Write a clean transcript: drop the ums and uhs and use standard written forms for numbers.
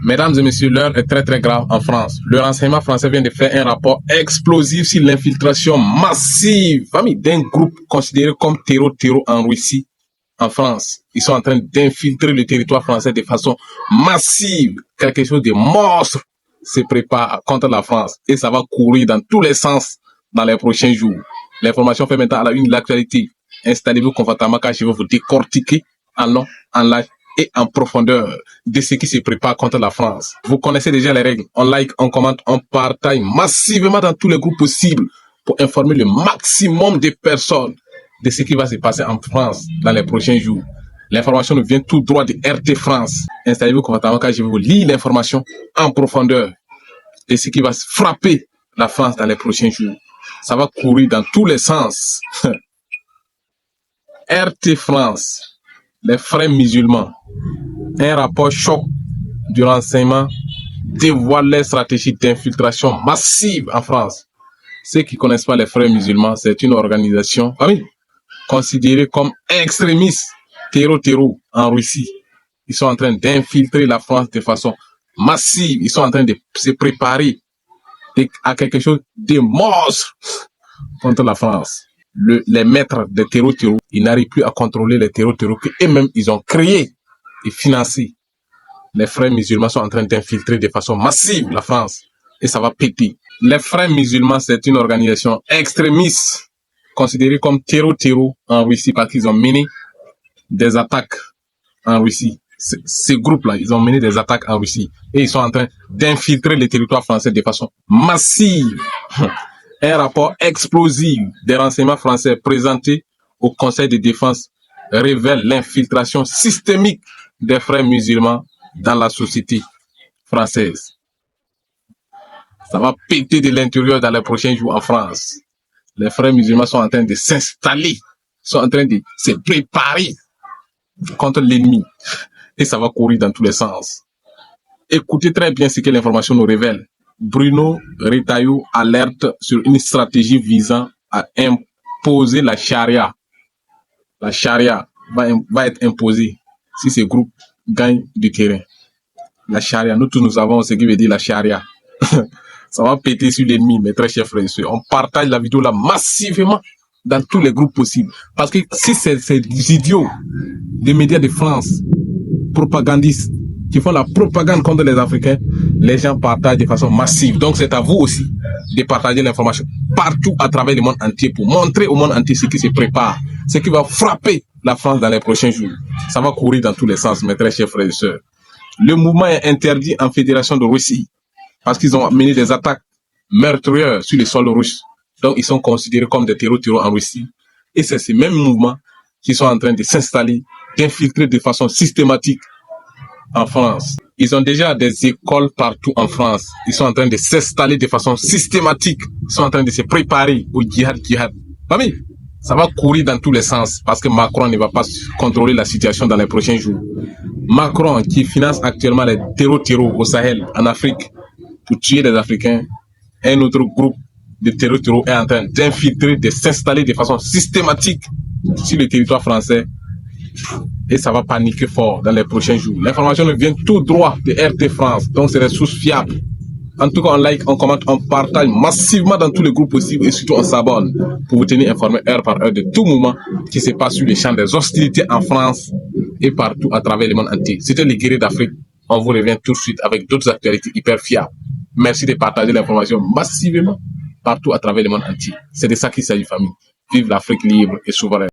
Mesdames et messieurs, l'heure est très grave en France. Le renseignement français vient de faire un rapport explosif sur l'infiltration massive d'un groupe considéré comme terreau en Russie, en France. Ils sont en train d'infiltrer le territoire français de façon massive. Quelque chose de monstre se prépare contre la France et ça va courir dans tous les sens dans les prochains jours. L'information fait maintenant à la une de l'actualité. Installez-vous confortablement car je vais vous décortiquer en long, en large et en profondeur de ce qui se prépare contre la France. Vous connaissez déjà les règles. On like, on commente, on partage massivement dans tous les groupes possibles pour informer le maximum de personnes de ce qui va se passer en France dans les prochains jours. L'information nous vient tout droit de RT France. Installez-vous confortablement car je vais vous lire l'information en profondeur de ce qui va frapper la France dans les prochains jours. Ça va courir dans tous les sens. RT France, les frères musulmans, un rapport choc du renseignement dévoile les stratégies d'infiltration massive en France. Ceux qui ne connaissent pas les frères musulmans, c'est une organisation considérée comme extrémiste, terreau en Russie. Ils sont en train d'infiltrer la France de façon massive. Ils sont en train de se préparer à quelque chose de monstre contre la France. Les maîtres des terreaux, ils n'arrivent plus à contrôler les terreaux qu'eux-mêmes ils ont créés et financés. Les frères musulmans sont en train d'infiltrer de façon massive la France et ça va péter. Les frères musulmans, c'est une organisation extrémiste considérée comme terreau en Russie parce qu'ils ont mené des attaques en Russie. Ces groupes-là, ils ont mené des attaques en Russie et ils sont en train d'infiltrer le territoire français de façon massive. Un rapport explosif des renseignements français présenté au Conseil de défense révèle l'infiltration systémique des frères musulmans dans la société française. Ça va péter de l'intérieur dans les prochains jours en France. Les frères musulmans sont en train de s'installer, sont en train de se préparer contre l'ennemi. Et ça va courir dans tous les sens. Écoutez très bien ce que l'information nous révèle. Bruno Retailleau alerte sur une stratégie visant à imposer la charia. La charia va être imposée si ces groupes gagnent du terrain. La charia, nous tous nous savons ce qui veut dire la charia. Ça va péter sur l'ennemi, mes très chers frères et sœurs. On partage la vidéo là massivement dans tous les groupes possibles. Parce que si ces idiots des médias de France, propagandistes, qui font la propagande contre les Africains, les gens partagent de façon massive. Donc c'est à vous aussi de partager l'information partout à travers le monde entier pour montrer au monde entier ce qui se prépare, ce qui va frapper la France dans les prochains jours. Ça va courir dans tous les sens, mes très chers frères et sœurs. Le mouvement est interdit en Fédération de Russie parce qu'ils ont mené des attaques meurtrières sur les sols russes. Donc ils sont considérés comme des terreaux en Russie. Et c'est ces mêmes mouvements qui sont en train de s'installer, d'infiltrer de façon systématique en France. Ils ont déjà des écoles partout en France. Ils sont en train de s'installer de façon systématique. Ils sont en train de se préparer au djihad. Famille, ça va courir dans tous les sens parce que Macron ne va pas contrôler la situation dans les prochains jours. Macron, qui finance actuellement les terreaux au Sahel, en Afrique, pour tuer les Africains, un autre groupe de terreaux est en train d'infiltrer, de s'installer de façon systématique sur le territoire français. Et ça va paniquer fort dans les prochains jours. L'information nous vient tout droit de RT France, donc c'est des sources fiables. En tout cas, on like, on commente, on partage massivement dans tous les groupes possibles et surtout on s'abonne pour vous tenir informé heure par heure de tout moment qui se passe sur les champs des hostilités en France et partout à travers le monde entier. C'était les guerriers d'Afrique. On vous revient tout de suite avec d'autres actualités hyper fiables. Merci de partager l'information massivement partout à travers le monde entier. C'est de ça qu'il s'agit, famille. Vive l'Afrique libre et souveraine.